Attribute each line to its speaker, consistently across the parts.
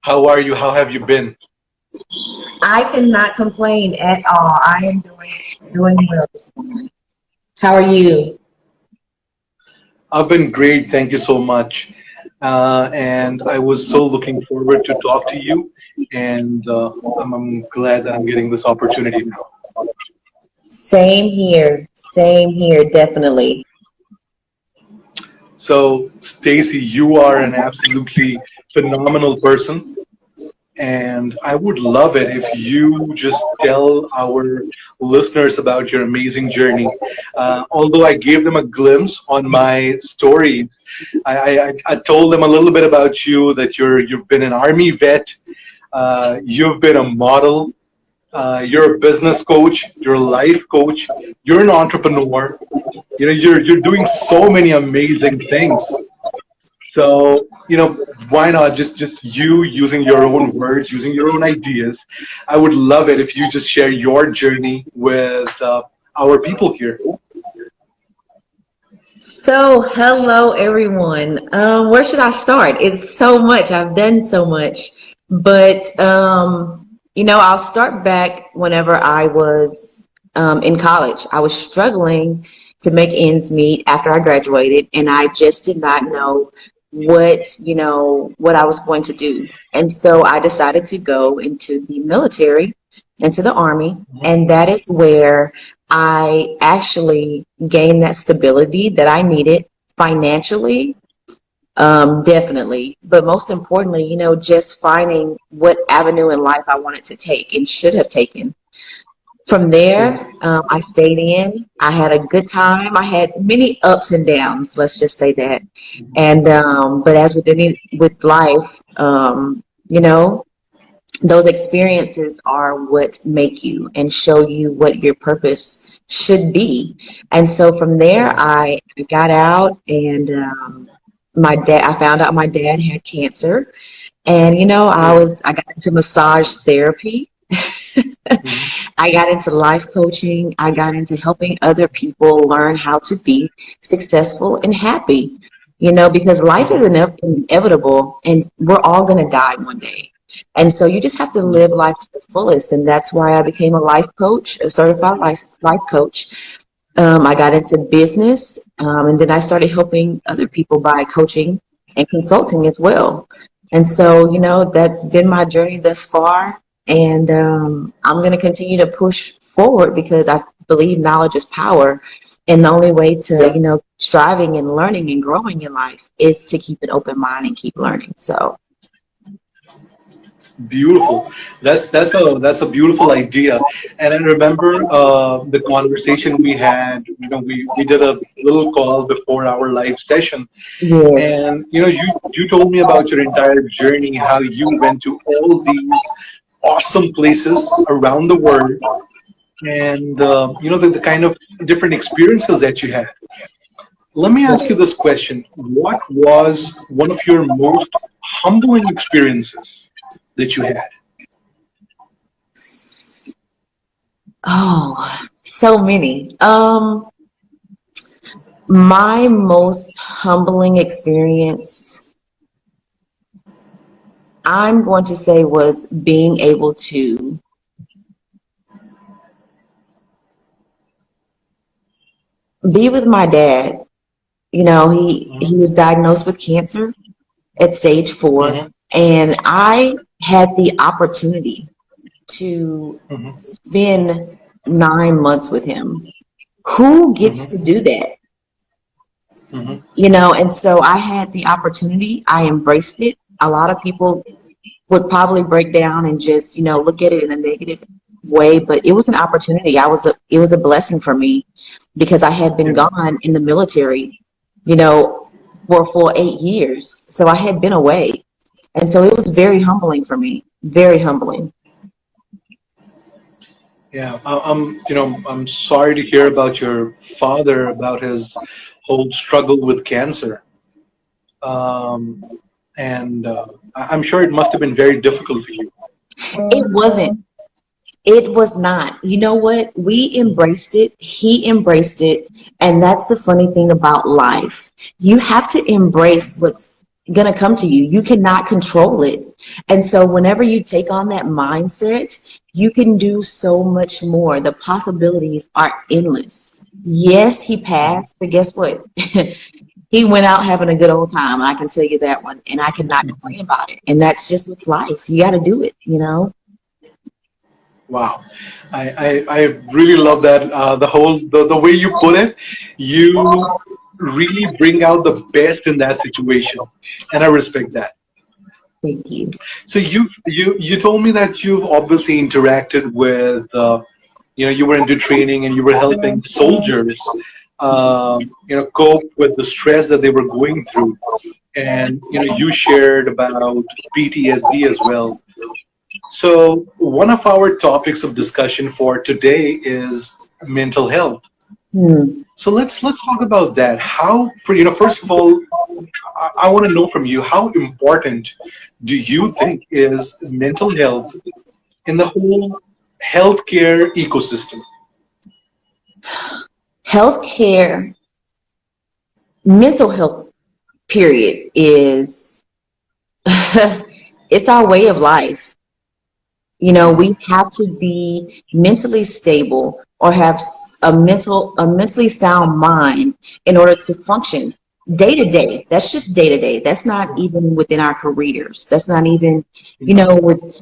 Speaker 1: How are you? How have you been?
Speaker 2: I cannot complain at all. I am doing well this morning. How are you?
Speaker 1: I've been great, thank you so much. And I was so looking forward to talk to you, and I'm glad that I'm getting this opportunity now.
Speaker 2: Same here. Same here, definitely.
Speaker 1: So, Stacy, you are an absolutely phenomenal person, and I would love it if you just tell our listeners about your amazing journey. Although I gave them a glimpse on my story, I told them a little bit about you that you've been an army vet, you've been a model, you're a business coach, you're a life coach, you're an entrepreneur. You know, you're doing so many amazing things. So, why not just you using your own words, using your own ideas? I would love it if you just share your journey with our people here.
Speaker 2: So, hello everyone. Where should I start? It's so much. I've done so much, but I'll start back whenever I was in college. I was struggling to make ends meet after I graduated, and I just did not know what I was going to do. And so I decided to go into the military, into the army, and that is where I actually gained that stability that I needed financially, definitely. But most importantly, just finding what avenue in life I wanted to take and should have taken. From there, I stayed in. I had a good time. I had many ups and downs, let's just say that. And but as with with life, those experiences are what make you and show you what your purpose should be. And so from there, I got out, and I found out my dad had cancer, and I got into massage therapy. I got into life coaching. I got into helping other people learn how to be successful and happy, because life is inevitable, and we're all going to die one day. And so you just have to live life to the fullest. And that's why I became a life coach, a certified life coach. I got into business, and then I started helping other people by coaching and consulting as well. And so, that's been my journey thus far. And I'm going to continue to push forward because I believe knowledge is power. And the only way to, striving and learning and growing in life is to keep an open mind and keep learning. So,
Speaker 1: Beautiful. That's a beautiful idea. And I remember the conversation we had. We did a little call before our live session,
Speaker 2: yes.
Speaker 1: and you told me about your entire journey, how you went to all these awesome places around the world, and the kind of different experiences that you had. Let me ask you this question: what was one of your most humbling experiences that you had?
Speaker 2: Oh, so many. My most humbling experience, I'm going to say, was being able to be with my dad. He was diagnosed with cancer at stage 4,
Speaker 1: Hmm.
Speaker 2: and I had the opportunity to
Speaker 1: Hmm.
Speaker 2: spend 9 months with him. Who gets to
Speaker 1: Hmm.
Speaker 2: do that?
Speaker 1: Hmm.
Speaker 2: And so I had the opportunity. I embraced it. A lot of people would probably break down and just, look at it in a negative way, but it was an opportunity. It was a blessing for me because I had been
Speaker 1: Yeah.
Speaker 2: gone in the military, you know, for a full 8 years. So I had been away. And so it was very humbling for me, very humbling.
Speaker 1: Yeah. I'm sorry to hear about your father, about his whole struggle with cancer. Um, and I'm sure it must have been very difficult for you.
Speaker 2: It wasn't. It was not. You know what? We embraced it. He embraced it. And that's the funny thing about life. You have to embrace what's going to come to you. You cannot control it. And so whenever you take on that mindset, you can do so much more. The possibilities are endless. Yes, he passed, but guess what? He went out having a good old time. I can tell you that one, and I cannot complain about it. And that's just with life. You got to do it, you know?
Speaker 1: Wow, I really love that. The way you put it, you really bring out the best in that situation, and I respect that.
Speaker 2: Thank you.
Speaker 1: So you told me that you've obviously interacted with you were into training and you were helping soldiers cope with the stress that they were going through, and you shared about PTSD as well. So one of our topics of discussion for today is mental health.
Speaker 2: Hmm.
Speaker 1: So let's talk about that. How for first of all, I want to know from you how important do you think is mental health in the whole healthcare ecosystem?
Speaker 2: Healthcare, mental health, period, is it's our way of life. You know,
Speaker 1: Hmm.
Speaker 2: we have to be mentally stable or have a mentally sound mind in order to function day to day. That's just day to day. That's not even within our careers. That's not even, you
Speaker 1: Hmm.
Speaker 2: know, with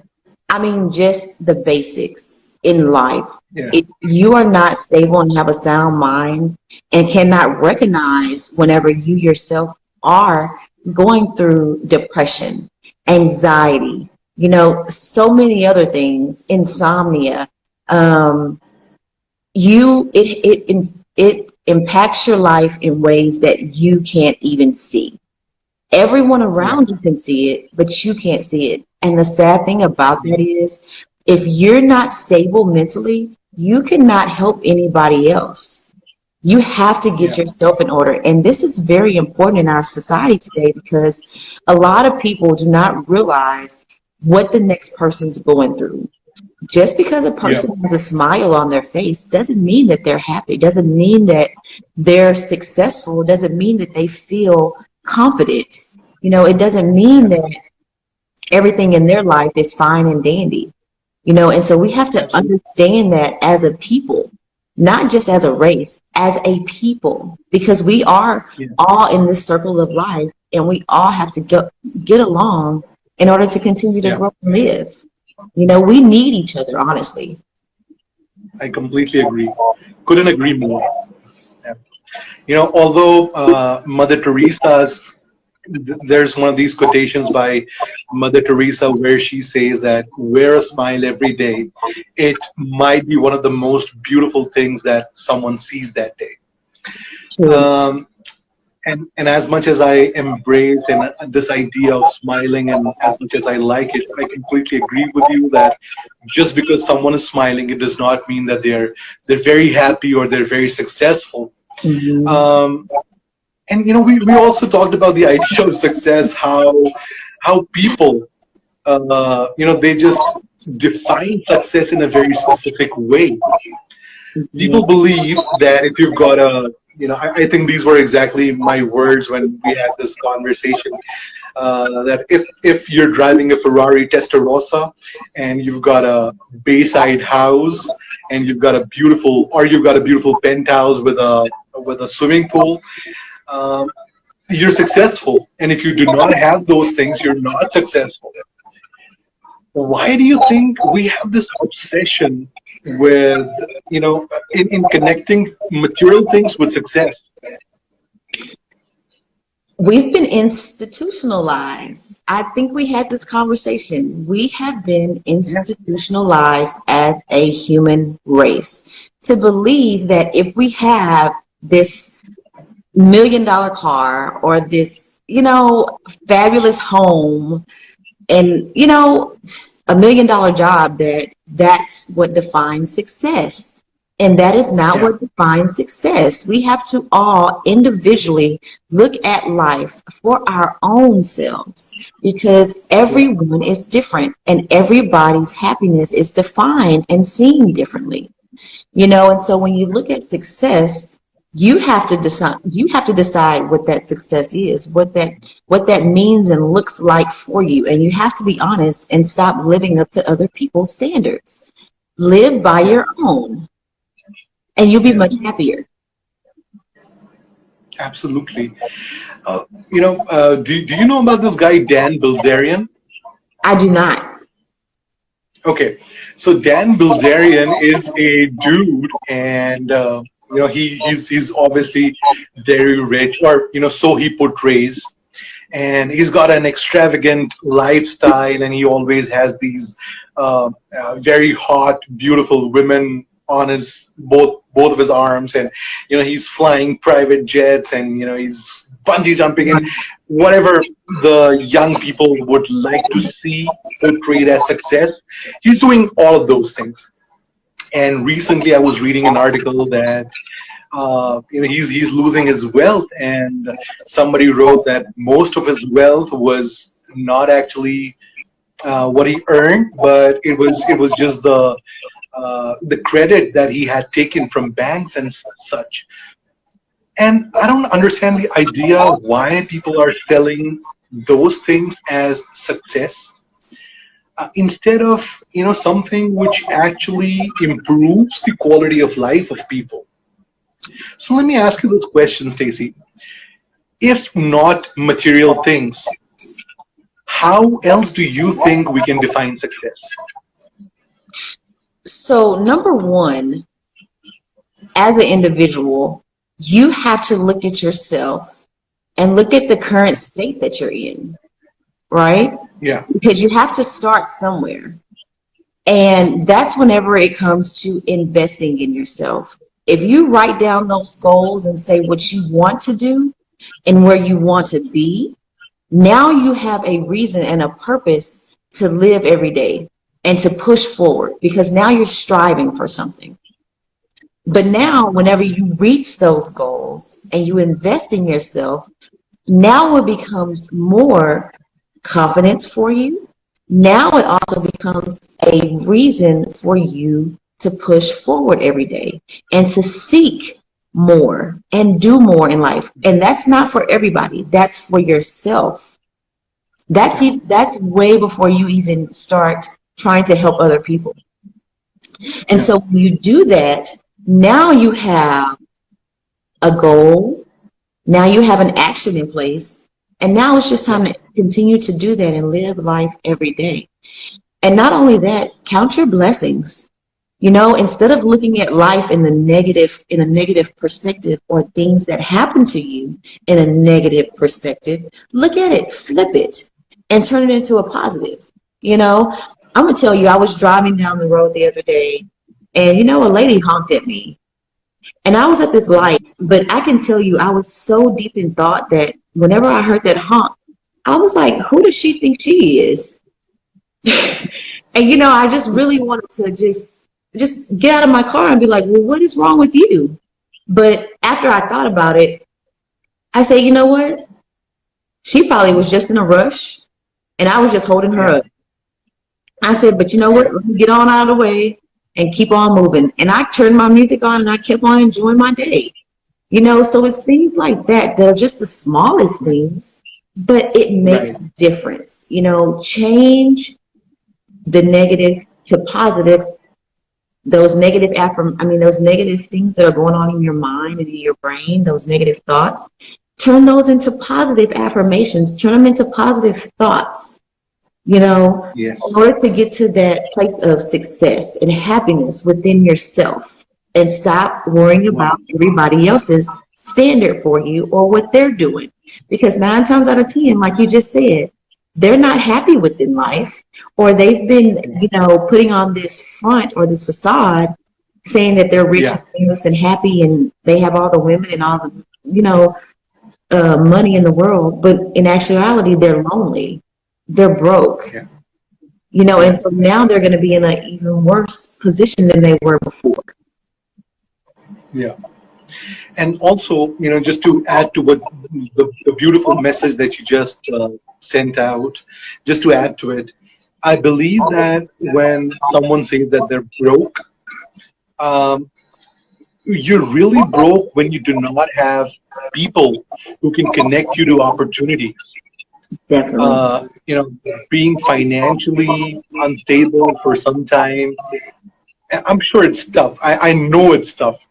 Speaker 2: I mean, just the basics in life.
Speaker 1: Yeah,
Speaker 2: If you are not stable and have a sound mind and cannot recognize whenever you yourself are going through depression, anxiety, so many other things, insomnia, um, it impacts your life in ways that you can't even see. Everyone
Speaker 1: yeah,
Speaker 2: around you can see it, but you can't see it. And the sad thing about that
Speaker 1: mhm,
Speaker 2: is, if you're not stable mentally, you cannot help anybody else. You have to get
Speaker 1: yeah,
Speaker 2: yourself in order. And this is very important in our society today because a lot of people do not realize what the next person's going through. Just because a
Speaker 1: yeah,
Speaker 2: person has a smile on their face doesn't mean that they're happy, doesn't mean that they're successful, doesn't mean that they feel confident. It doesn't mean
Speaker 1: yeah,
Speaker 2: that everything in their life is fine and dandy. And so we have to
Speaker 1: absolutely.
Speaker 2: understand that as a people, not just as a race, as a people, because we are
Speaker 1: Yeah,
Speaker 2: all in this circle of life and we all have to get along in order to continue to
Speaker 1: yeah,
Speaker 2: grow and live. We need each other, honestly.
Speaker 1: I completely agree. Couldn't agree more. Yeah. Although Mother Teresa's there's one of these quotations by Mother Teresa where she says that wear a smile every day. It might be one of the most beautiful things that someone sees that day.
Speaker 2: True.
Speaker 1: Um, and as much as I embrace and this idea of smiling, and as much as I like it, I completely agree with you that just because someone is smiling, it does not mean that they're very happy or they're very successful.
Speaker 2: Mhm.
Speaker 1: Um, and we also talked about the idea of success, how people they just define success in a very specific way.
Speaker 2: Mhm.
Speaker 1: People believe that if you've got I think these were exactly my words when we had this conversation, that if you're driving a Ferrari Testarossa and you've got a bayside house and you've got a beautiful penthouse with a swimming pool, um, you're successful. And if you do not have those things, you're not successful. Why do you think we have this obsession with, in connecting material things with success?
Speaker 2: We've been institutionalized. I think we had this conversation. We have been
Speaker 1: Yeah,
Speaker 2: institutionalized as a human race to believe that if we have this $1 million car or this, fabulous home and, $1 million job, that's what defines success. And that is not
Speaker 1: yeah,
Speaker 2: what defines success. We have to all individually look at life for our own selves because
Speaker 1: yeah,
Speaker 2: everyone is different and everybody's happiness is defined and seen differently. And so when you look at success, You have to decide what that success is, what that means and looks like for you. And you have to be honest and stop living up to other people's standards. Live by
Speaker 1: Yeah.
Speaker 2: your own, and you'll be
Speaker 1: Yeah.
Speaker 2: much happier.
Speaker 1: Absolutely. Do you know about this guy Dan Bilzerian?
Speaker 2: I do not.
Speaker 1: Okay, so Dan Bilzerian is a dude, and he's obviously very rich, or so he portrays, and he's got an extravagant lifestyle, and he always has these very hot, beautiful women on his both of his arms, and he's flying private jets, and he's bungee jumping, and whatever the young people would like to see portrayed as success, he's doing all of those things. And recently, I was reading an article that he's losing his wealth, and somebody wrote that most of his wealth was not actually what he earned, but it was just the credit that he had taken from banks and such. And I don't understand the idea why people are selling those things as success instead of something which actually improves the quality of life of people. So let me ask you this question, Stacy. If not material things, how else do you think we can define success?
Speaker 2: So, number one, as an individual, you have to look at yourself and look at the current state that you're in, right?
Speaker 1: Yeah,
Speaker 2: Because you have to start somewhere. And that's whenever it comes to investing in yourself. If you write down those goals and say what you want to do and where you want to be, now you have a reason and a purpose to live every day and to push forward because now you're striving for something. But now, whenever you reach those goals and you invest in yourself, now it becomes more confidence for you. Now it also becomes a reason for you to push forward every day and to seek more and do more in life. And that's not for everybody. That's for yourself.
Speaker 1: yeah,
Speaker 2: That's way before you even start trying to help other people. And
Speaker 1: yeah,
Speaker 2: so when you do that, now you have a goal. Now you have an action in place. And now it's just
Speaker 1: yeah,
Speaker 2: time to continue to do that and live life every day. And not only that, count your blessings. Instead of looking at life in a negative perspective or things that happen to you in a negative perspective, look at it, flip it, and turn it into a positive. You know, I'm gonna tell you, I was driving down the road the other day, and a lady honked at me, and I was at this
Speaker 1: yeah,
Speaker 2: light, but I can tell you, I was so deep in thought that whenever I heard that honk, I was like, who does she think she is? And I just really wanted to just get out of my car and be like, well, what is wrong with you? But after I thought about it, I said, you know what? She probably was just in a rush and I was just holding her
Speaker 1: yeah,
Speaker 2: up. I said, but you know
Speaker 1: yeah,
Speaker 2: what? Let me get on out of the way and keep on moving. And I turned my music on and I kept on enjoying my day. So it's things like that that are just the smallest things, but it makes
Speaker 1: right,
Speaker 2: a difference. Change the negative to positive. Those negative things that are going on in your mind and in your brain, those negative thoughts, turn those into positive affirmations, turn them into positive thoughts, in
Speaker 1: yes,
Speaker 2: order to get to that place of success and happiness within yourself and stop worrying
Speaker 1: wow,
Speaker 2: about everybody else's standard for you or what they're doing. Because 9 times out of 10, like you just said, they're not happy within life, or they've been, putting on this front or this facade saying that they're rich
Speaker 1: yeah,
Speaker 2: and famous and happy and they have all the women and all the, money in the world. But in actuality, they're lonely, they're broke,
Speaker 1: yeah,
Speaker 2: and
Speaker 1: yeah,
Speaker 2: so now they're going to be in an even worse position than they were before.
Speaker 1: yeah. And also, just to add to what the beautiful message that you just sent out, just to add to it, I believe that when someone says that they're broke, um, you're really broke when you do not have people who can connect you to opportunities.
Speaker 2: Definitely.
Speaker 1: You know, being financially unstable for some time. I'm sure it's tough. I know it's tough,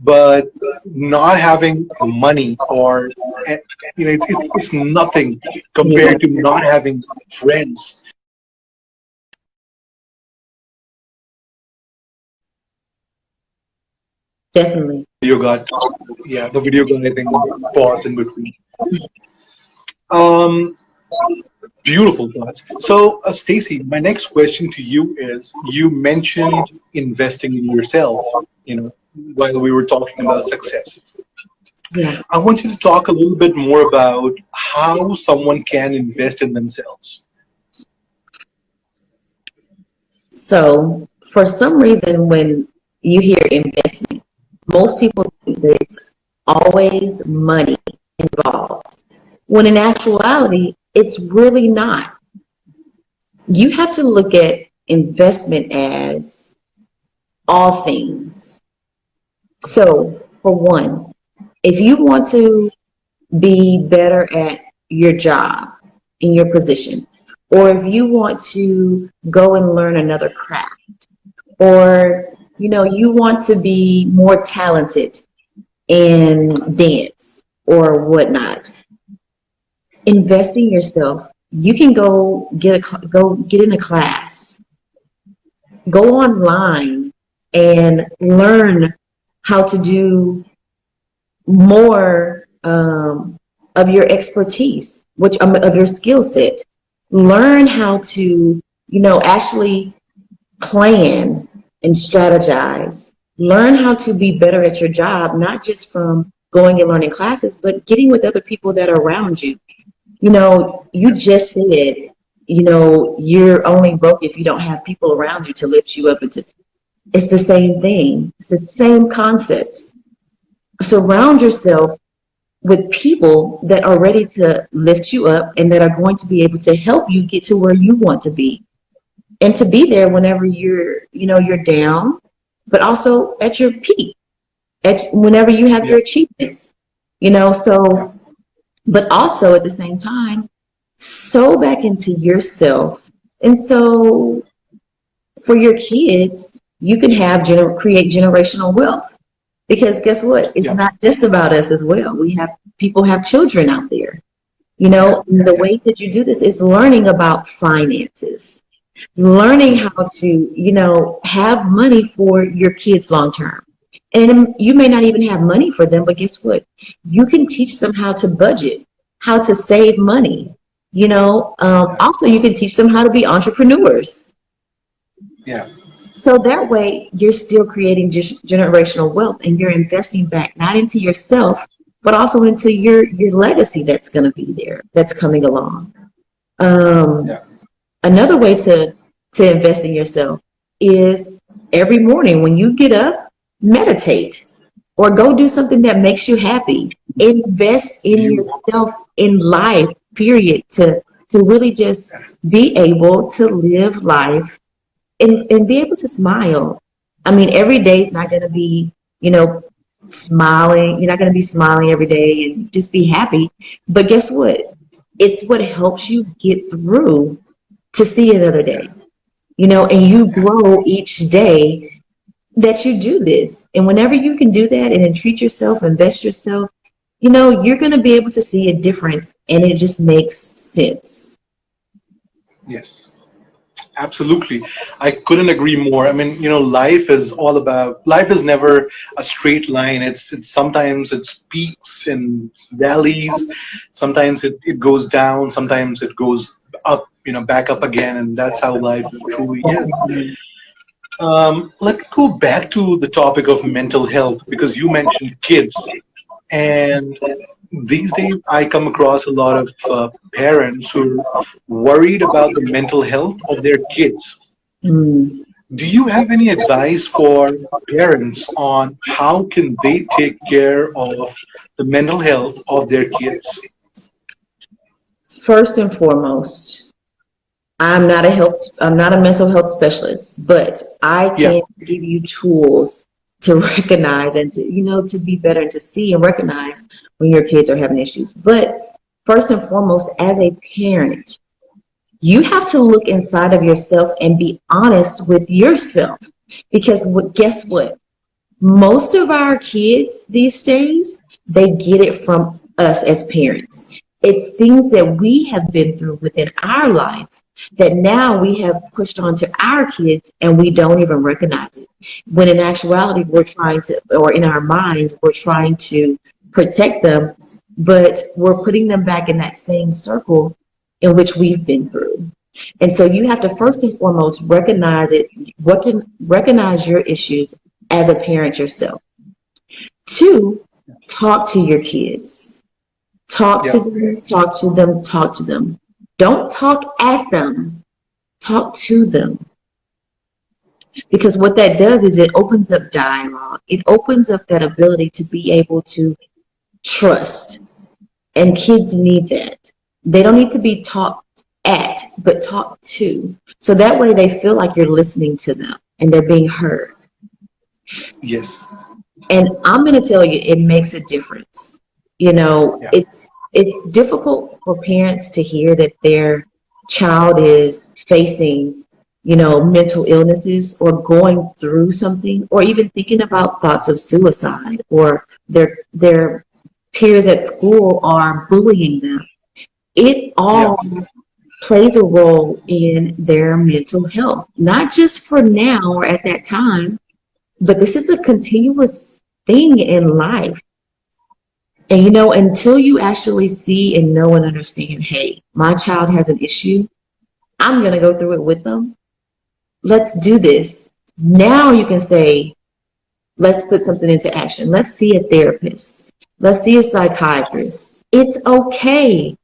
Speaker 1: but not having money or it's nothing
Speaker 2: Yeah,
Speaker 1: compared to not having friends.
Speaker 2: definitely.
Speaker 1: You got the video got I think paused in between. Um, Beautiful thoughts. So, Stacy, my next question to you is: you mentioned investing in yourself. You know, while we were talking about success,
Speaker 2: Yeah.
Speaker 1: I want you to talk a little bit more about how someone can invest in themselves.
Speaker 2: So for some reason, when you hear investment, most people think that it's always money involved. When in actuality, it's really not. You have to look at investment as all things. So, for one, if you want to be better at your job in your position, or if you want to go and learn another craft, or you want to be more talented in dance or whatnot, investing yourself, you can go get in a class, go online and learn how to do more of your expertise, which of your skill set. Learn how to, actually plan and strategize. Learn how to be better at your job, not just from going and learning classes, but getting with other people that are around you. You
Speaker 1: Yeah,
Speaker 2: just said, you're only broke if you don't have people around you to lift you up and to, it's the same thing. It's the same concept. Surround yourself with people that are ready to lift you up and that are going to be able to help you get to where you want to be and to be there whenever you're down, but also at your peak, at whenever you have
Speaker 1: yeah,
Speaker 2: your achievements. So but also at the same time, sow back into yourself. And so for your kids, you can create generational wealth. Because guess what? It's
Speaker 1: yeah,
Speaker 2: not just about us as well. We have people have children out there.
Speaker 1: yeah,
Speaker 2: And the
Speaker 1: yeah,
Speaker 2: way that you do this is learning about finances, learning
Speaker 1: yeah,
Speaker 2: how to, have money for your kids long term. And you may not even have money for them, but guess what? You can teach them how to budget, how to save money.
Speaker 1: yeah,
Speaker 2: Also, you can teach them how to be entrepreneurs.
Speaker 1: yeah,
Speaker 2: So that way, you're still creating generational wealth, and you're investing back not into yourself, but also into your legacy that's going to be there, that's coming along. Um,
Speaker 1: yeah,
Speaker 2: Another way to invest in yourself is every morning when you get up, meditate or go do something that makes you happy. Invest in
Speaker 1: you,
Speaker 2: yourself in life, period, to really just be able to live life and be able to smile. I mean, every day is not going to be, you know, smiling. You're not going to be smiling every day and just be happy. But guess what? It's what helps you get through to see another
Speaker 1: yeah,
Speaker 2: day, and you
Speaker 1: yeah.
Speaker 2: grow each day that you do this. And whenever you can do that and entreat yourself, invest yourself, you're going to be able to see a difference and it just makes sense.
Speaker 1: Yes. Absolutely. I couldn't agree more. I mean, life is never a straight line. It's sometimes it's peaks and valleys. Sometimes it goes down, sometimes it goes up, back up again, and that's how life truly is. Let me go back to the topic of mental health because you mentioned kids. And these days, I come across a lot of parents who are worried about the mental health of their kids.
Speaker 2: Mm.
Speaker 1: Do you have any advice for parents on how can they take care of the mental health of their kids?
Speaker 2: First and foremost, I'm not a mental health specialist, but I
Speaker 1: Yeah,
Speaker 2: can give you tools to recognize and to, to be better and to see and recognize when your kids are having issues. But first and foremost, as a parent, you have to look inside of yourself and be honest with yourself. Because guess what? Most of our kids these days, they get it from us as parents. It's things that we have been through within our life that now we have pushed onto our kids and we don't even recognize it. When in actuality, we're trying to, or in our minds, we're trying to protect them, but we're putting them back in that same circle in which we've been through. And so you have to first and foremost recognize it, recognize your issues as a parent yourself. Two, talk to your kids. Talk to
Speaker 1: Yeah.
Speaker 2: them, talk to them, talk to them. Don't talk at them, talk to them. Because what that does is it opens up dialogue. It opens up that ability to be able to trust. And kids need that. They don't need to be talked at, but talked to. So that way they feel like you're listening to them and they're being heard.
Speaker 1: Yes.
Speaker 2: And I'm going to tell you, it makes a difference.
Speaker 1: Yeah.
Speaker 2: It's difficult for parents to hear that their child is facing, mental illnesses or going through something, or even thinking about thoughts of suicide, or their peers at school are bullying them. It
Speaker 1: Yeah.
Speaker 2: all plays a role in their mental health, not just for now or at that time, but this is a continuous thing in life. And until you actually see and know and understand, hey, my child has an issue, I'm going to go through it with them. Let's do this. Now you can say, let's put something into action. Let's see a therapist. Let's see a psychiatrist. It's okay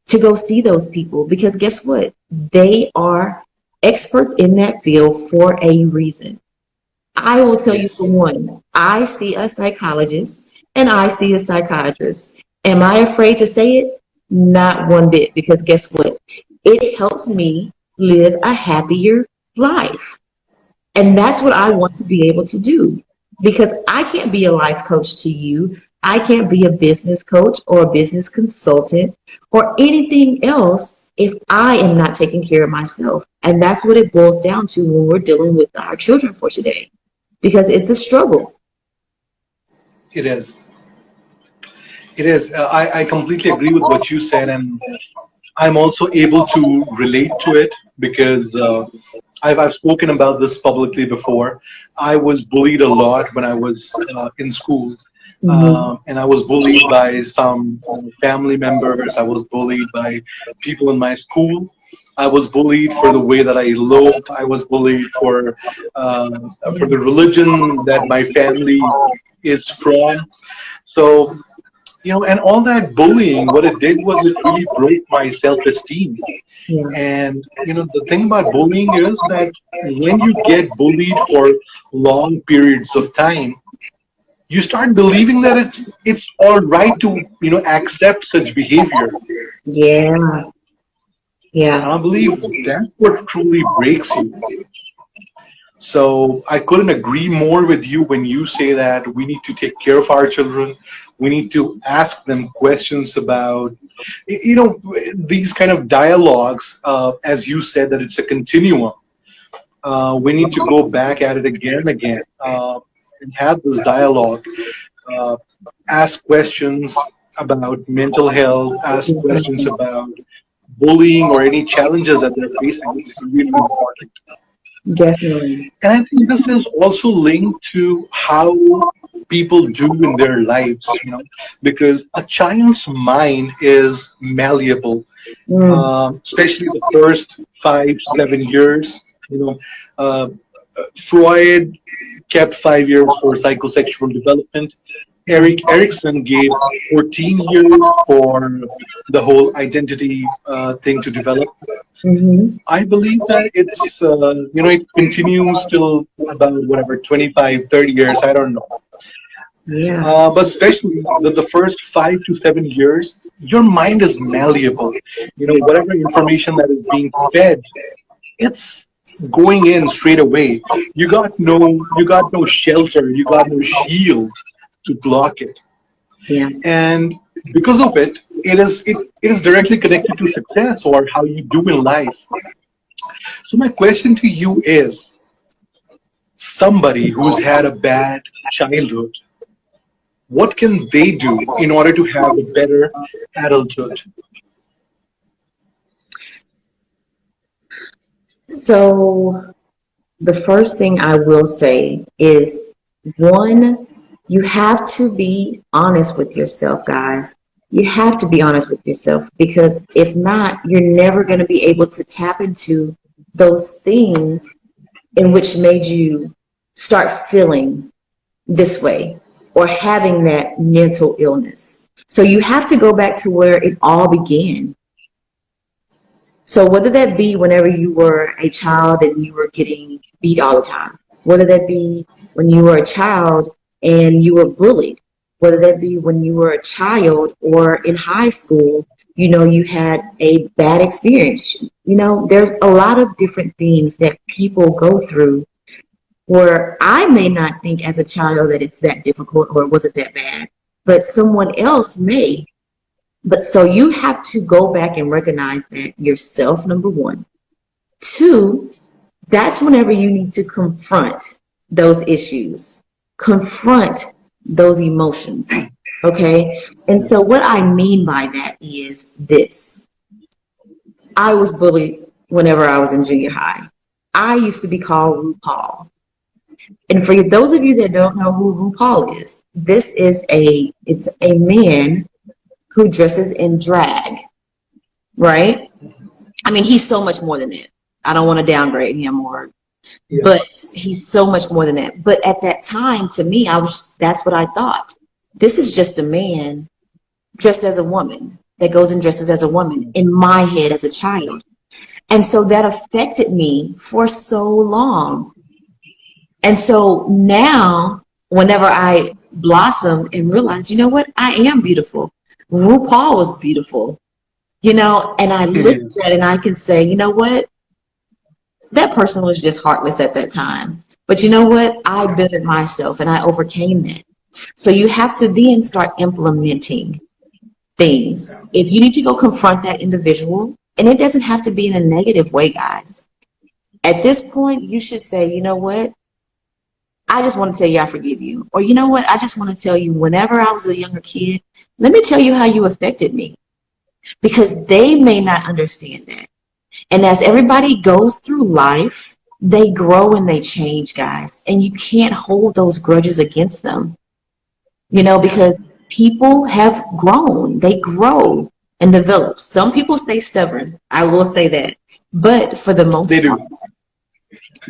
Speaker 2: to go see those people because guess what? They are experts in that field for a reason. I will tell you for
Speaker 1: Yes.
Speaker 2: one, I see a psychologist and I see a psychiatrist. Am I afraid to say it? Not one bit, because guess what? It helps me live a happier life. And that's what I want to be able to do, because I can't be a life coach to you. I can't be a business coach or a business consultant or anything else if I am not taking care of myself. And that's what it boils down to when we're dealing with our children for today, because it's a struggle.
Speaker 1: It is. It is. I completely agree with what you said, and I'm also able to relate to it because I've spoken about this publicly before. I was bullied a lot when I was in school,
Speaker 2: Mhm.
Speaker 1: and I was bullied by some family members. I was bullied by people in my school. I was bullied for the way that I looked. I was bullied for the religion that my family is from. So and all that bullying, what it did was it really broke my self-esteem.
Speaker 2: Yeah.
Speaker 1: And the thing about bullying is that when you get bullied for long periods of time, you start believing that it's all right to accept such behavior.
Speaker 2: Yeah.
Speaker 1: And
Speaker 2: Yeah.
Speaker 1: I believe that's what truly breaks you. So I couldn't agree more with you when you say that we need to take care of our children. We need to ask them questions about, these kind of dialogues. As you said, that it's a continuum. We need to go back at it again and again, and have this dialogue. Uh, Ask questions about mental health. Ask questions about bullying or any challenges that they're facing. It's really important.
Speaker 2: Definitely.
Speaker 1: And I think this is also linked to how people do in their lives, because a child's mind is malleable,
Speaker 2: Mm.
Speaker 1: especially the first 5, 7 years. You know, uh, Freud kept 5 years for psychosexual development. Eric Erickson gave 14 years for the whole identity thing to develop.
Speaker 2: Hmm.
Speaker 1: I believe that it continues till about whatever 25, 30 years. I don't know.
Speaker 2: Yeah.
Speaker 1: But especially the first 5 to 7 years, your mind is malleable. Whatever information that is being fed, it's going in straight away. You got no shelter, you got no shield to block it.
Speaker 2: Yeah.
Speaker 1: And because of it, it is directly connected to success or how you do in life. So my question to you is, somebody who's had a bad childhood, what can they do in order to have a better adulthood?
Speaker 2: So the first thing I will say is, one, you have to be honest with yourself, guys. You have to be honest with yourself, because if not, you're never going to be able to tap into those things in which made you start feeling this way or having that mental illness. So you have to go back to where it all began. So whether that be whenever you were a child and you were getting beat all the time, whether that be when you were a child and you were bullied, whether that be when you were a child or in high school, you had a bad experience. There's a lot of different things that people go through where I may not think as a child that it's that difficult or was it that bad, but someone else may. But so you have to go back and recognize that yourself, number one. Two, that's whenever you need to confront those issues, confront those emotions. Okay. And so what I mean by that is this. I was bullied whenever I was in junior high. I used to be called RuPaul. And for those of you that don't know who RuPaul is, it's a man who dresses in drag, right? I mean, he's so much more than that. I don't want to downgrade him but he's so much more than that. But at that time, to me, that's what I thought. This is just a man dressed as a woman that goes and dresses as a woman in my head as a child. And so that affected me for so long. And so now, whenever I blossom and realize, you know what, I am beautiful. RuPaul was beautiful, and I look at that and I can say, you know what, that person was just heartless at that time. But you know what, I bettered myself and I overcame that. So you have to then start implementing things. If you need to go confront that individual, and it doesn't have to be in a negative way, guys. At this point, you should say, you know what, I just want to tell you I forgive you. Or you know what, I just want to tell you, whenever I was a younger kid, let me tell you how you affected me. Because they may not understand that. And as everybody goes through life, they grow and they change, guys. And you can't hold those grudges against them. Because people have grown. They grow and develop. Some people stay stubborn. I will say that. But for the most part,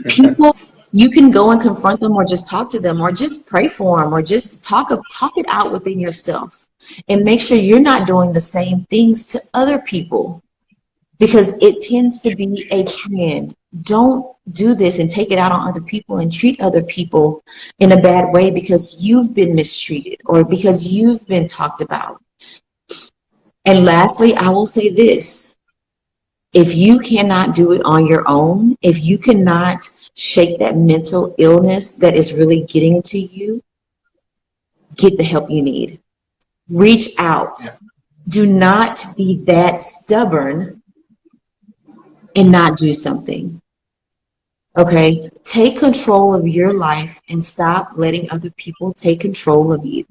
Speaker 2: people, you can go and confront them or just talk to them or just pray for them or just talk it out within yourself, and make sure you're not doing the same things to other people, because it tends to be a trend. Don't do this and take it out on other people and treat other people in a bad way because you've been mistreated or because you've been talked about. And lastly, I will say this. If you cannot do it on your own, if you cannot shake that mental illness that is really getting to you, get the help you need. Reach out. Do not be that stubborn and not do something. Okay? Take control of your life and stop letting other people take control of you.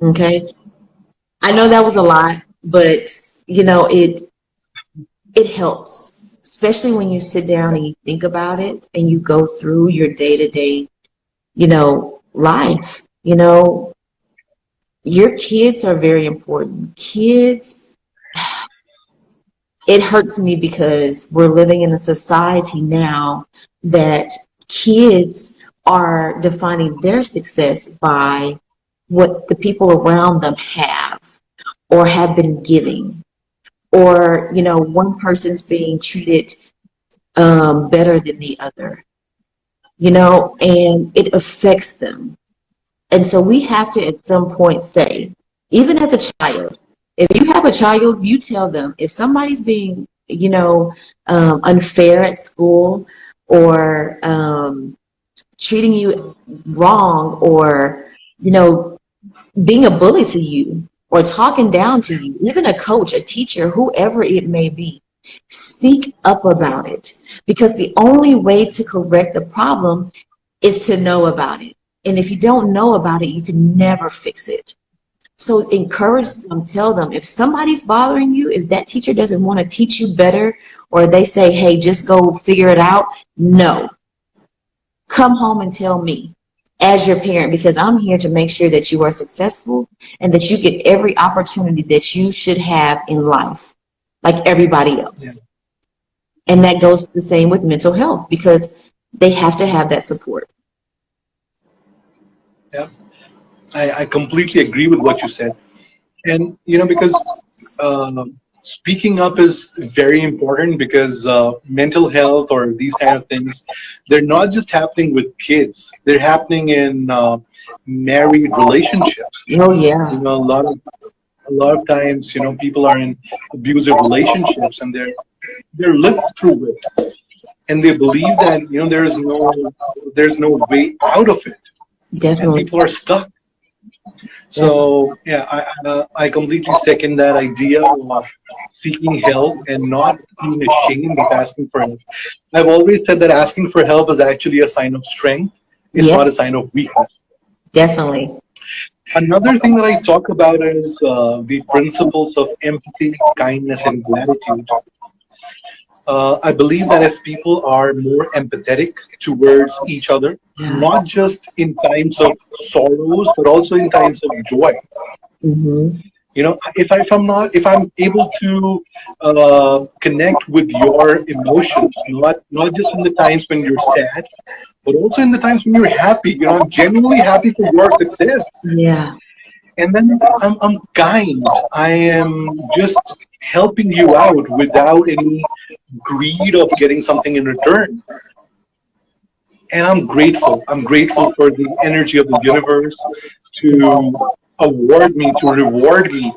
Speaker 2: Okay? I know that was a lot, but it helps, especially when you sit down and you think about it and you go through your day-to-day, life. Your kids are very important. Kids, it hurts me because we're living in a society now that kids are defining their success by what the people around them have or have been giving. Or, one person's being treated better than the other, and it affects them. And so we have to at some point say, even as a child, if you have a child, you tell them, if somebody's being, unfair at school, or treating you wrong, or being a bully to you, or talking down to you, even a coach, a teacher, whoever it may be, speak up about it, because the only way to correct the problem is to know about it. And if you don't know about it, you can never fix it. So encourage them, tell them if somebody's bothering you, if that teacher doesn't want to teach you better, or they say, hey, just go figure it out. No, come home and tell me as your parent, because I'm here to make sure that you are successful and that you get every opportunity that you should have in life, like everybody
Speaker 1: Yeah.
Speaker 2: else. And that goes the same with mental health, because they have to have that support.
Speaker 1: Yeah. I completely agree with what you said. And, because speaking up is very important, because mental health or these kind of things, they're not just happening with kids, they're happening in married relationships.
Speaker 2: Oh, yeah,
Speaker 1: A lot of times, people are in abusive relationships, and they're lived through it, and they believe that there's no way out of it, and
Speaker 2: definitely.
Speaker 1: people are stuck.
Speaker 2: Definitely.
Speaker 1: So yeah, I completely second that idea of seeking help and not being ashamed of asking for help. I've always said that asking for help is actually a sign of strength. It's not
Speaker 2: Yep,
Speaker 1: a sign of weakness.
Speaker 2: definitely.
Speaker 1: Another thing that I talk about is the principles of empathy, kindness, and gratitude. I believe that if people are more empathetic towards each other,
Speaker 2: Yeah.
Speaker 1: not just in times of sorrows, but also in times of joy.
Speaker 2: Mm-hmm.
Speaker 1: If I'm able to connect with your emotions, not just in the times when you're sad, but also in the times when you're happy. I'm genuinely happy for your success,
Speaker 2: Yeah,
Speaker 1: and then I'm kind. I am just helping you out without any greed of getting something in return. And I'm grateful. I'm grateful for the energy of the universe to to reward me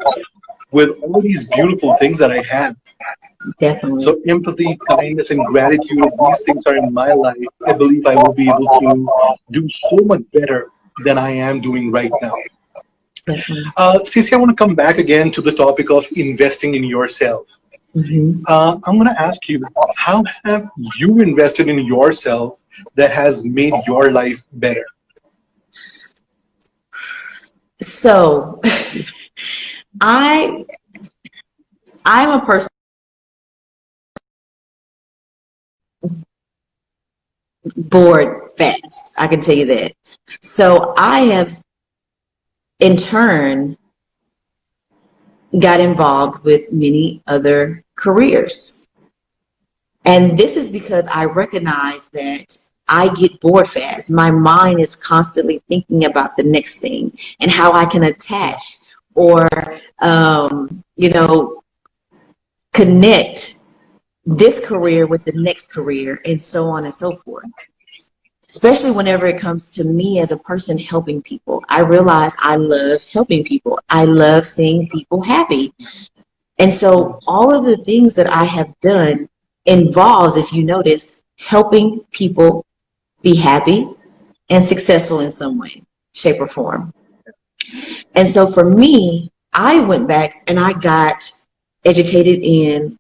Speaker 1: with all these beautiful things that I have.
Speaker 2: definitely.
Speaker 1: So empathy, kindness, and gratitude, if these things are in my life, I believe I will be able to do so much better than I am doing right now.
Speaker 2: Definitely.
Speaker 1: Stacey, I want to come back again to the topic of investing in yourself.
Speaker 2: Hmm.
Speaker 1: I'm going to ask you, how have you invested in yourself that has made your life better?
Speaker 2: So I I'm a person bored fast. I can tell you that. So I have in turn got involved with many other careers. And this is because I recognize that I get bored fast. My mind is constantly thinking about the next thing and how I can attach or, you know, connect this career with the next career and so on and so forth. Especially whenever it comes to me as a person helping people. I realize I love helping people. I love seeing people happy. And so all of the things that I have done involves, if you notice, helping people be happy and successful in some way, shape, or form. And so for me, I went back and I got educated in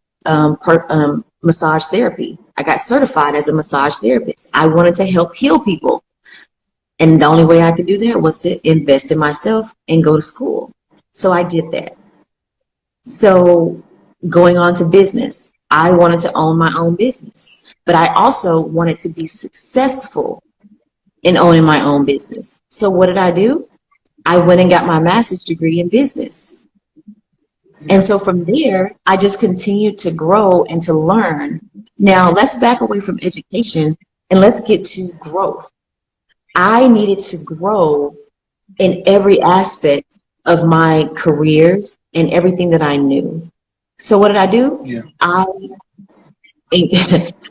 Speaker 2: massage therapy. I got certified as a massage therapist. I wanted to help heal people. And the only way I could do that was to invest in myself and go to school. So I did that. So going on to business, I wanted to own my own business, but I also wanted to be successful in owning my own business. So what did I do? I went and got my master's degree in business. And
Speaker 1: Yeah,
Speaker 2: so from there, I just continued to grow and to learn. Now, let's back away from education and let's get to growth. I needed to grow in every aspect of my careers and everything that I knew. So what did I do?
Speaker 1: yeah,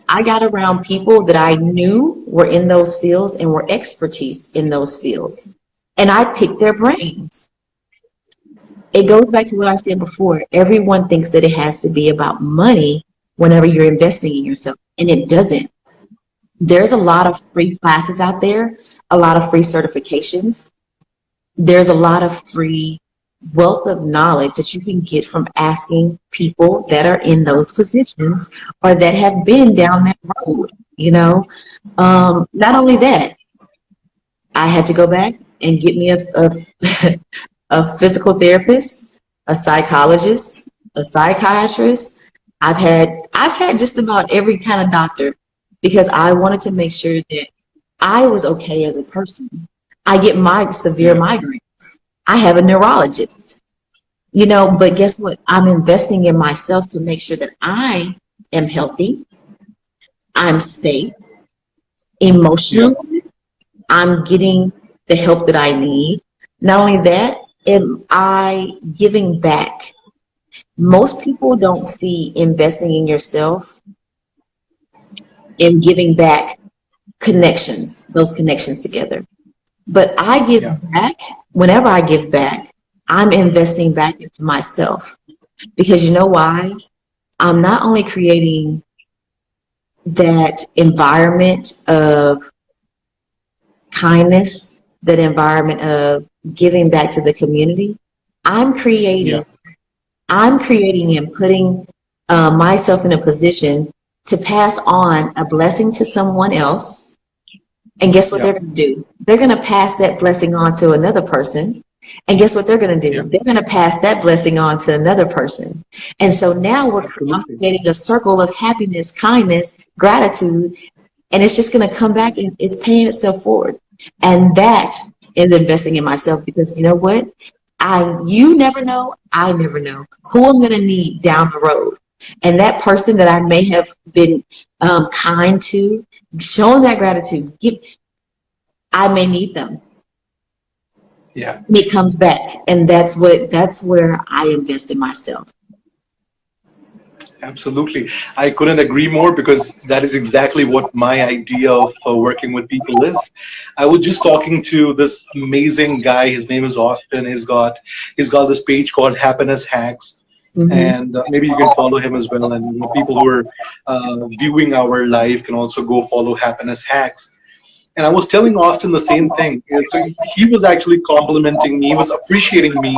Speaker 2: I got around people that I knew were in those fields and were expertise in those fields. And I picked their brains. It goes back to what I said before. Everyone thinks that it has to be about money whenever you're investing in yourself. And it doesn't. There's a lot of free classes out there, a lot of free certifications. There's a lot of free wealth of knowledge that you can get from asking people that are in those positions or that have been down that road, you know. Not only that, I had to go back and get me a physical therapist, a psychologist, a psychiatrist. I've had just about every kind of doctor because I wanted to make sure that I was okay as a person. I get my severe
Speaker 1: Yeah.
Speaker 2: migraines. I have a neurologist, you know, but guess what? I'm investing in myself to make sure that I am healthy, I'm safe,
Speaker 1: Yeah.
Speaker 2: emotionally, I'm getting the help that I need. Not only that, am I giving back? Most people don't see investing in yourself and giving back connections, those connections together. But I give
Speaker 1: Yeah.
Speaker 2: back, whenever I give back, I'm investing back into myself. Because you know why? I'm not only creating that environment of kindness, that environment of giving back to the community, I'm
Speaker 1: Yeah.
Speaker 2: creating, I'm creating and putting myself in a position to pass on a blessing to someone else. And guess what
Speaker 1: Yeah.
Speaker 2: they're going to do? They're going to pass that blessing on to another person. And guess what they're going to
Speaker 1: Yeah.
Speaker 2: do? They're going to pass that blessing on to another person. And so now I'm
Speaker 1: Absolutely.
Speaker 2: creating a circle of happiness, kindness, gratitude, and it's just going to come back and it's paying itself forward. And that is investing in myself because you know what? You never know, I never know who I'm going to need down the road. And that person that I may have been kind to, showing that gratitude, I may need them.
Speaker 1: Yeah.
Speaker 2: And it comes back, and that's where I invest in myself.
Speaker 1: Absolutely. I couldn't agree more because that is exactly what my idea of working with people is. I was just talking to this amazing guy. His name is Austin. He's got this page called Happiness Hacks,
Speaker 2: Hmm.
Speaker 1: and maybe you can follow him as well. And people who are viewing our live can also go follow Happiness Hacks. And I was telling Austin the same thing. So he was actually complimenting me. He was appreciating me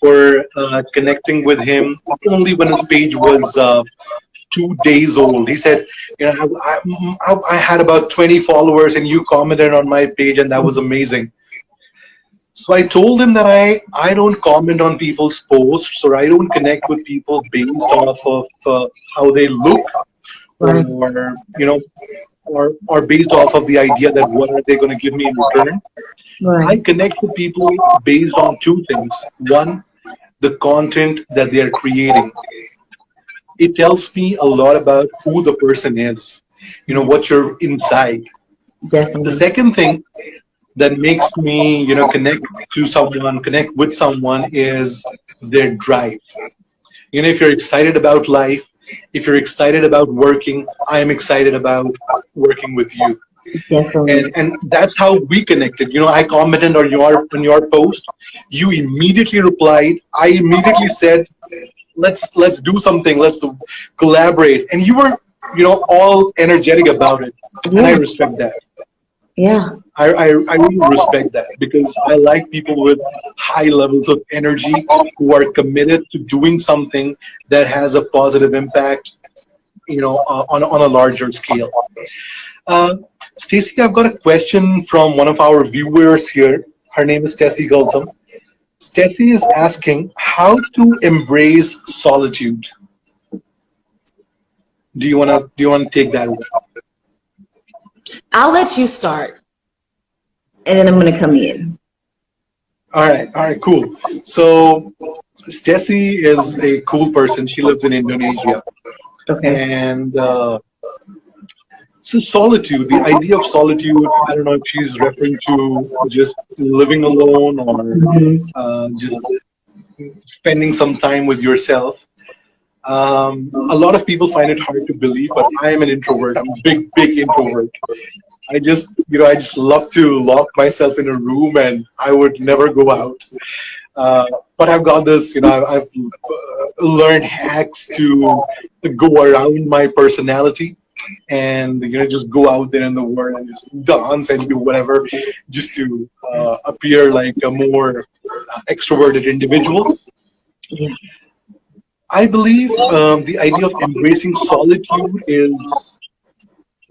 Speaker 1: for connecting with him only when his page was 2 days old. He said, "You know, I had about 20 followers, and you commented on my page, and that was amazing." So I told him that I don't comment on people's posts, or I don't connect with people based off of how they look,
Speaker 2: Right,
Speaker 1: or or based off of the idea that what are they going to give me in return. I
Speaker 2: right,
Speaker 1: connect with people based on two things. One, the content that they are creating. It tells me a lot about who the person is,
Speaker 2: yeah,
Speaker 1: what you're inside. The
Speaker 2: definitely.
Speaker 1: second thing that makes me, connect with someone is their drive. If you're excited about life, if you're excited about working, I am excited about working with you. and
Speaker 2: Definitely.
Speaker 1: and that's how we connected. I commented on your post. You immediately replied. I immediately said, let's do something. Let's collaborate. And you were all energetic about it, and I
Speaker 2: Yeah,
Speaker 1: respect that.
Speaker 2: yeah,
Speaker 1: I really respect that because I like people with high levels of energy who are committed to doing something that has a positive impact, on a larger scale. Uh, Stacy, I've got a question from one of our viewers here. Her name is Stacy Gultam. Stacy is asking how to embrace solitude. Do you wanna take that away?
Speaker 2: I'll let you start, and then I'm going to come in.
Speaker 1: All right, cool. So Stacy is a cool person. She lives in Indonesia,
Speaker 2: Okay.
Speaker 1: and so solitude, the idea of solitude. I don't know if she's referring to just living alone or
Speaker 2: Hmm.
Speaker 1: just spending some time with yourself. A lot of people find it hard to believe, but I am an introvert. I'm a big, big introvert. I just love to lock myself in a room, and I would never go out. Uh, but I've got this, I've learned hacks to go around my personality and just go out there in the world and just dance and do whatever just to appear like a more extroverted individual.
Speaker 2: Yeah.
Speaker 1: I believe the idea of embracing solitude is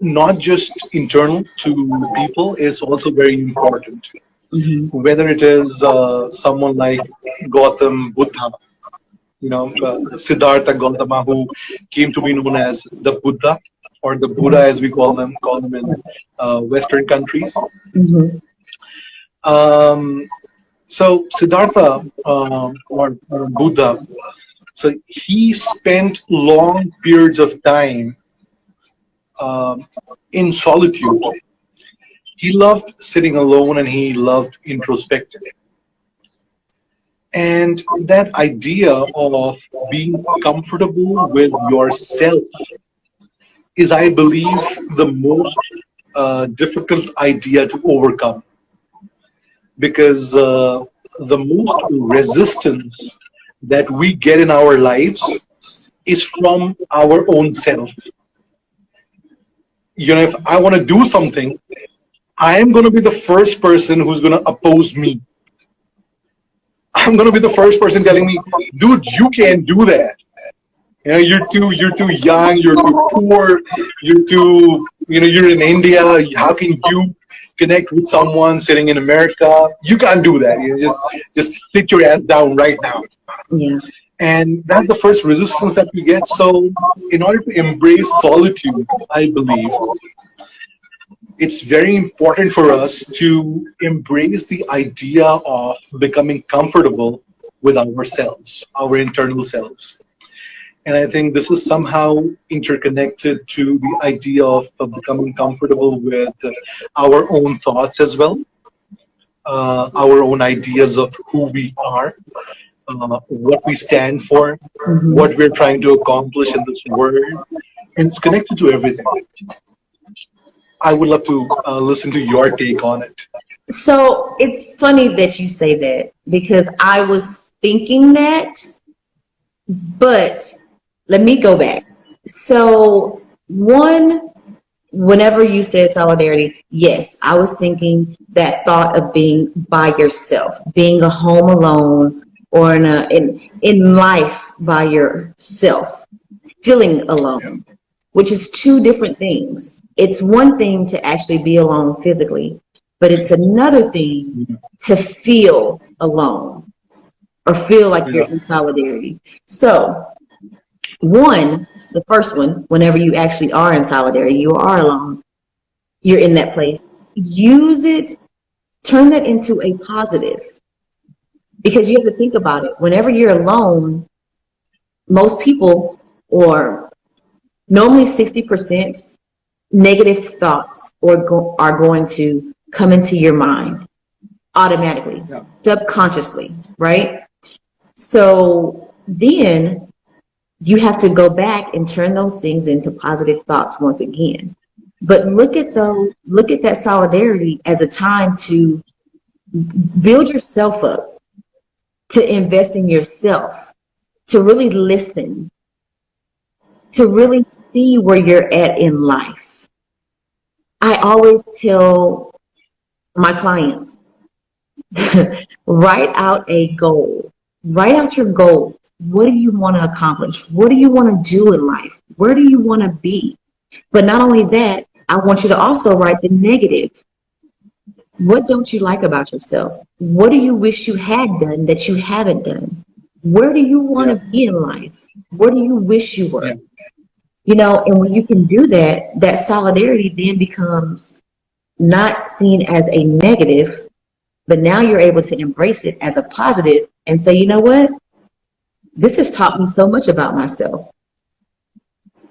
Speaker 1: not just internal to people, is also very important.
Speaker 2: Hmm.
Speaker 1: Whether it is someone like Gautam Buddha, Siddhartha Gautama, who came to be known as the Buddha or the Buddha, as we call them in Western countries.
Speaker 2: Hmm.
Speaker 1: Um, so Siddhartha or Buddha, so he spent long periods of time um, in solitude. He loved sitting alone and he loved introspecting. And that idea of being comfortable with yourself is, I believe, the most difficult idea to overcome because the most resistance that we get in our lives is from our own self. If I want to do something, I am going to be the first person who's going to oppose me. I'm going to be the first person telling me, dude, you can't do that. You're too young, you're too poor, you're in India. How can you connect with someone sitting in America? You can't do that. Just sit your ass down right now.
Speaker 2: Yeah.
Speaker 1: And that's the first resistance that we get. So, in order to embrace solitude, I believe it's very important for us to embrace the idea of becoming comfortable with ourselves, our internal selves. And I think this is somehow interconnected to the idea of becoming comfortable with our own thoughts as well, our own ideas of who we are, what we stand for,
Speaker 2: Hmm.
Speaker 1: what we're trying to accomplish in this world. And it's connected to everything. I would love to listen to your take on it.
Speaker 2: So it's funny that you say that because I was thinking that, but let me go back. So, one, whenever you said solidarity, yes, I was thinking that thought of being by yourself, being a home alone, or in life by yourself, feeling
Speaker 1: Yeah.
Speaker 2: alone, which is two different things. It's one thing to actually be alone physically, but it's another thing to feel alone or feel like you're
Speaker 1: Yeah.
Speaker 2: in solidarity. So, one, the first one, whenever you actually are in solidarity, you are alone, you're in that place. Use it, turn that into a positive because you have to think about it. Whenever you're alone, most people, or normally 60%, negative thoughts are going to come into your mind automatically,
Speaker 1: Yeah.
Speaker 2: subconsciously, right? So then you have to go back and turn those things into positive thoughts once again. But look at that solidarity as a time to build yourself up, to invest in yourself, to really listen, to
Speaker 1: Yeah.
Speaker 2: really see where you're at in life. I always tell my clients, write out a goal. Write out your goals. What do you want to accomplish? What do you want to do in life? Where do you want to be? But not only that, I want you to also write the negative. What don't you like about yourself? What do you wish you had done that you haven't done? Where do you want
Speaker 1: Yeah.
Speaker 2: to be in life? Where do you wish you
Speaker 1: Yeah.
Speaker 2: were? And when you can do that, that solidarity then becomes not seen as a negative, but now you're able to embrace it as a positive and say, you know what? This has taught me so much about myself.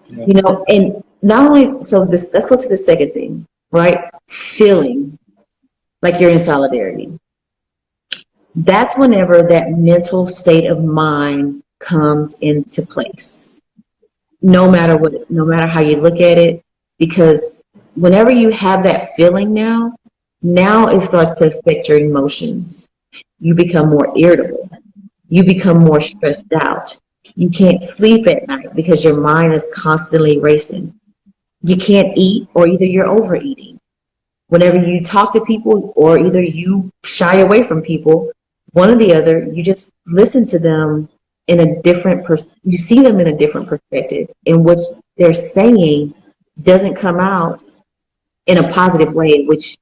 Speaker 1: Yeah.
Speaker 2: And not only so this let's go to the second thing, right? Feeling like you're in solidarity. That's whenever that mental state of mind comes into place. No matter how you look at it, because whenever you have that feeling now it starts to affect your emotions. You become more irritable. You become more stressed out. You can't sleep at night because your mind is constantly racing. You can't eat, or either you're overeating. Whenever you talk to people, or either you shy away from people, one or the other, you just listen to them in a different you see them in a different perspective, in which they're saying doesn't come out in a positive way, which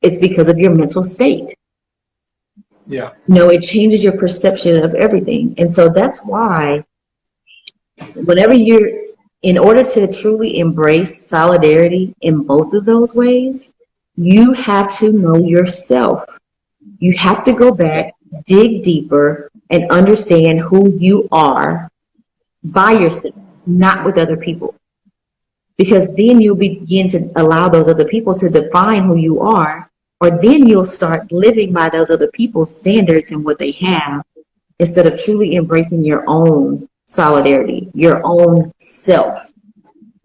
Speaker 2: it's because of your mental state.
Speaker 1: Yeah.
Speaker 2: No, it changes your perception of everything. And so that's why whenever in order to truly embrace solidarity in both of those ways, you have to know yourself. You have to go back, dig deeper, and understand who you are by yourself, not with other people. Because then you'll begin to allow those other people to define who you are, or then you'll start living by those other people's standards and what they have, instead of truly embracing your own solidarity, your own self.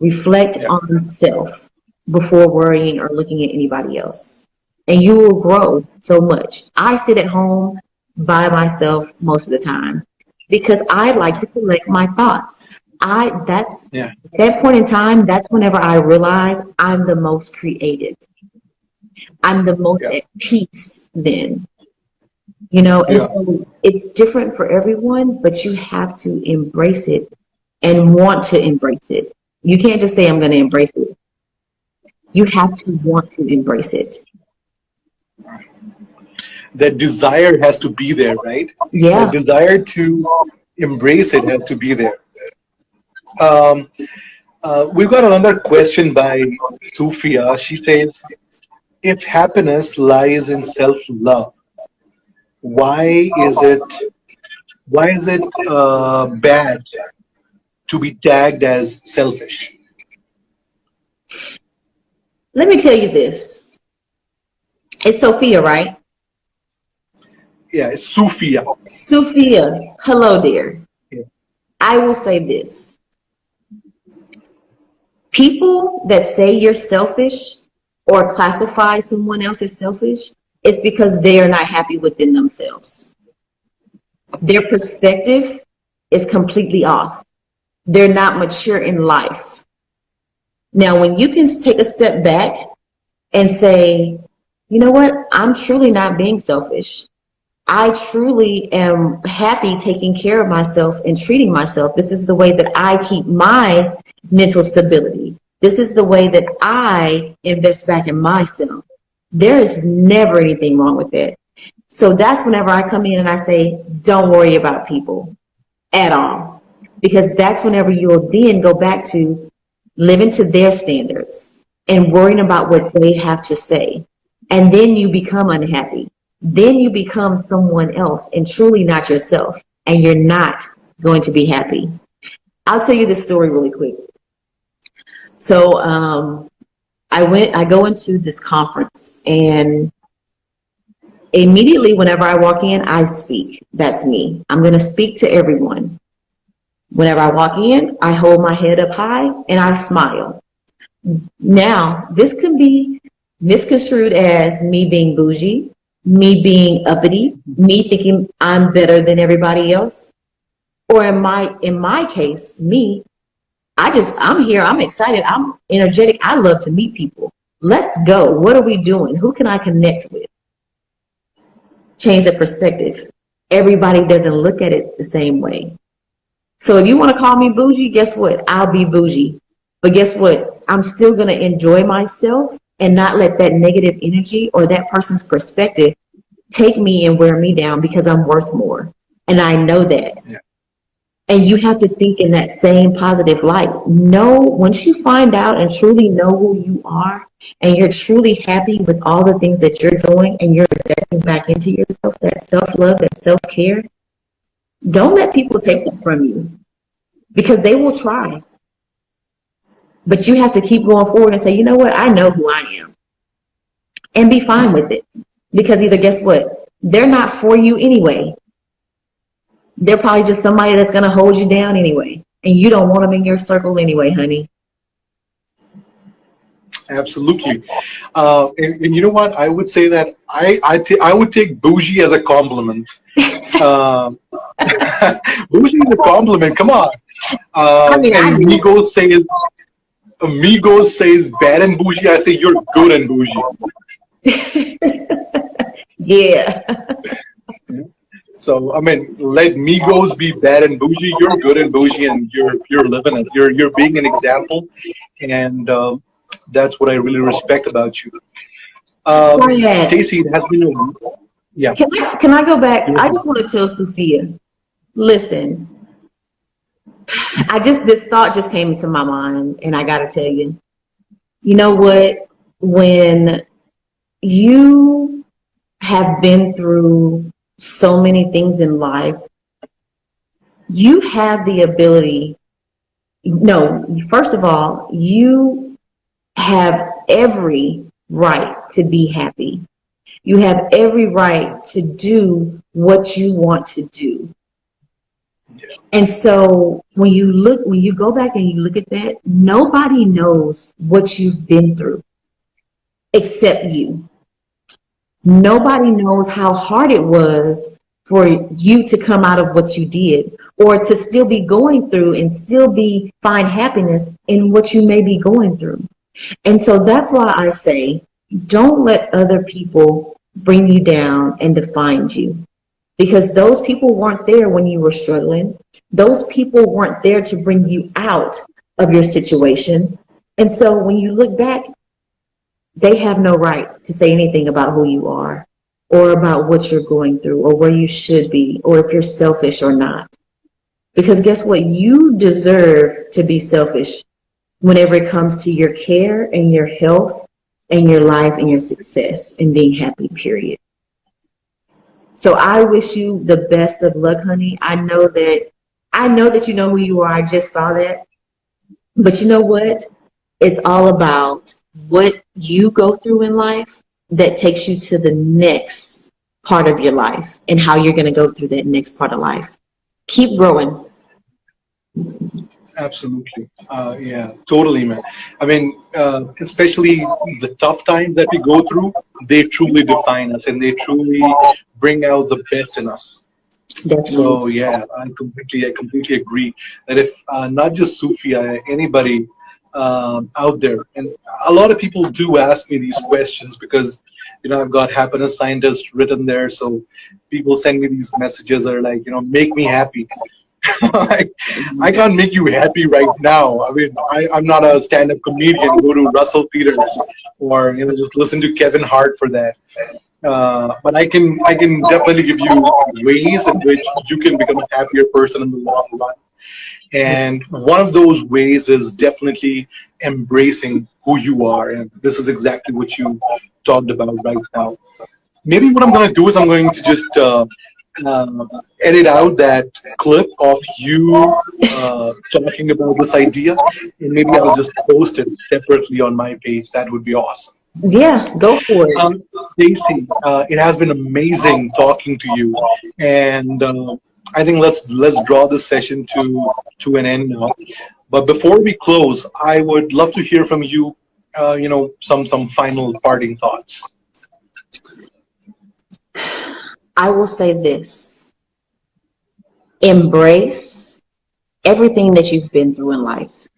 Speaker 2: Reflect
Speaker 1: Yeah.
Speaker 2: on self before worrying or looking at anybody else. And you will grow so much. I sit at home by myself most of the time because I like to collect my thoughts. That's
Speaker 1: Yeah.
Speaker 2: at that point in time, that's whenever I realize I'm the most creative. I'm the most
Speaker 1: Yeah.
Speaker 2: at peace then. You know, and
Speaker 1: Yeah.
Speaker 2: so it's different for everyone, but you have to embrace it and want to embrace it. You can't just say, I'm going to embrace it. You have to want to embrace it.
Speaker 1: That desire has to be there, right? The
Speaker 2: Yeah.
Speaker 1: desire to embrace it has to be there. Um, we've got another question by Sufia. She says, if happiness lies in self-love, why is it bad to be tagged as selfish?
Speaker 2: Let me tell you this. It's Sophia, right?
Speaker 1: Yeah, it's Sufia.
Speaker 2: Sophia, hello there.
Speaker 1: Yeah.
Speaker 2: I will say this. People that say you're selfish or classify someone else as selfish, it's because they are not happy within themselves. Their perspective is completely off. They're not mature in life. Now, when you can take a step back and say, you know what, I'm truly not being selfish. I truly am happy taking care of myself and treating myself. This is the way that I keep my mental stability. This is the way that I invest back in myself. There is never anything wrong with it. So that's whenever I come in and I say, don't worry about people at all. Because that's whenever you'll then go back to living to their standards and worrying about what they have to say. And then you become unhappy. Then you become someone else and truly not yourself. And you're not going to be happy. I'll tell you this story really quick. So I go into this conference, and immediately whenever I walk in, I speak. That's me. I'm going to speak to everyone. Whenever I walk in, I hold my head up high and I smile. Now, this can be misconstrued as me being bougie, me being uppity, me thinking I'm better than everybody else. Or in my case, I'm here, I'm excited, I'm energetic, I love to meet people. Let's go. What are we doing? Who can I connect with? Change the perspective. Everybody doesn't look at it the same way. So if you want to call me bougie, guess what? I'll be bougie. But guess what? I'm still going to enjoy myself and not let that negative energy or that person's perspective take me and wear me down, because I'm worth more. And I know that.
Speaker 1: Yeah.
Speaker 2: And you have to think in that same positive light. Once you find out and truly know who you are, and you're truly happy with all the things that you're doing, and you're investing back into yourself, that self-love, that self-care, don't let people take that from you, because they will try. But you have to keep going forward and say, you know what? I know who I am, and be fine with it. Because either, guess what? They're not for you anyway. They're probably just somebody that's going to hold you down anyway. And you don't want them in your circle anyway, honey.
Speaker 1: Absolutely. And you know what? I would say that I would take bougie as a compliment. Uh, bougie is a compliment. Come on.
Speaker 2: I mean, I
Speaker 1: And
Speaker 2: do.
Speaker 1: Migos says bad and bougie. I say you're good and bougie.
Speaker 2: Yeah.
Speaker 1: So I mean, let Migos be bad and bougie. You're good and bougie, and you're living it. You're being an example, and that's what I really respect about you.
Speaker 2: Syed,
Speaker 1: Stacy, it has been a yeah.
Speaker 2: can I go back? I just want to tell Sophia, listen, this thought just came into my mind, and I got to tell you, you know what? When you have been through so many things in life, you have the ability, no, first of all, you have every right to be happy. You have every right to do what you want to do. And so when you go back and you look at that, nobody knows what you've been through except you. Nobody knows how hard it was for you to come out of what you did or to still be going through and still be find happiness in what you may be going through. And so that's why I say, don't let other people bring you down and define you because those people weren't there when you were struggling. Those people weren't there to bring you out of your situation. And so when you look back, they have no right to say anything about who you are or about what you're going through or where you should be or if you're selfish or not. Because guess what? You deserve to be selfish whenever it comes to your care and your health and your life and your success and being happy, period. So I wish you the best of luck, honey. I know that you know who you are. I just saw that. But you know what? It's all about what you go through in life that takes you to the next part of your life and how you're going to go through that next part of life. Keep growing.
Speaker 1: Absolutely. Yeah, totally, man. I mean, especially the tough times that we go through, they truly define us and they truly bring out the best in us.
Speaker 2: Definitely.
Speaker 1: So yeah, I completely agree that if not just Sufi, anybody out there, and a lot of people do ask me these questions because I've got happiness scientist written there, so people send me these messages that are like, make me happy. I can't make you happy right now. I mean, I'm not a stand-up comedian. Go to Russell Peters or just listen to Kevin Hart for that. But I can definitely give you ways in which you can become a happier person in the long run. And one of those ways is definitely embracing who you are. And this is exactly what you talked about right now. Maybe what I'm going to do is I'm going to just uh, edit out that clip of you talking about this idea, and maybe I'll just post it separately on my page. That would be awesome.
Speaker 2: Yeah, go for it.
Speaker 1: Stacy, it has been amazing talking to you, and I think let's draw this session to an end now. But before we close, I would love to hear from you. Some final parting thoughts.
Speaker 2: I will say this. Embrace everything that you've been through in life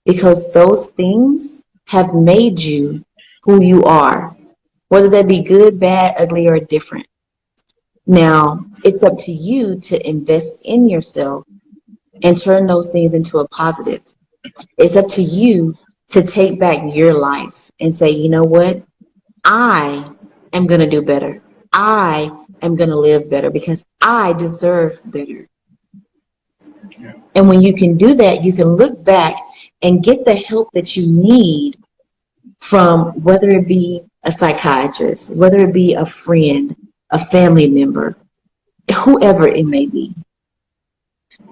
Speaker 2: because those things have made you who you are, whether that be good, bad, ugly, or different. Now, it's up to you to invest in yourself and turn those things into a positive. It's up to you to take back your life and say, you know what? I am going to do better. I am going to live better because I deserve better.
Speaker 1: Yeah.
Speaker 2: And when you can do that, you can look back and get the help that you need from whether it be a psychiatrist, whether it be a friend, a family member, whoever it may be.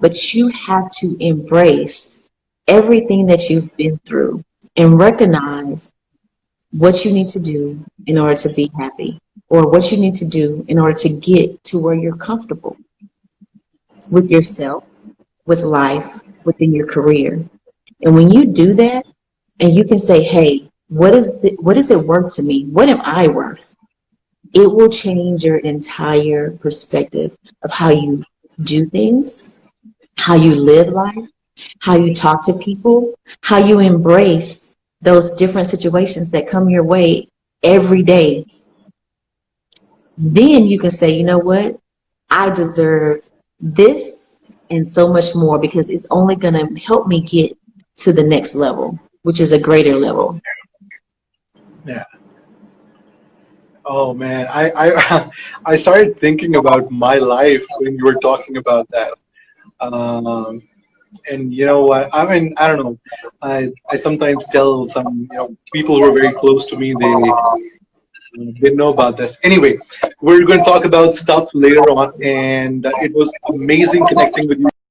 Speaker 2: But you have to embrace everything that you've been through and recognize what you need to do in order to be happy or what you need to do in order to get to where you're comfortable with yourself, with life, within your career. And when you do that and you can say, hey, what is it worth to me? What am I worth? It will change your entire perspective of how you do things, how you live life, how you talk to people, how you embrace those different situations that come your way every day. Then you can say, you know what? I deserve this and so much more because it's only going to help me get to the next level, which is a greater level.
Speaker 1: Yeah. Oh man, I started thinking about my life when you were talking about that. Um, and you know what? I mean, I don't know. I sometimes tell some people who are very close to me, they know about this. Anyway, we're going to talk about stuff later on, and it was amazing connecting with you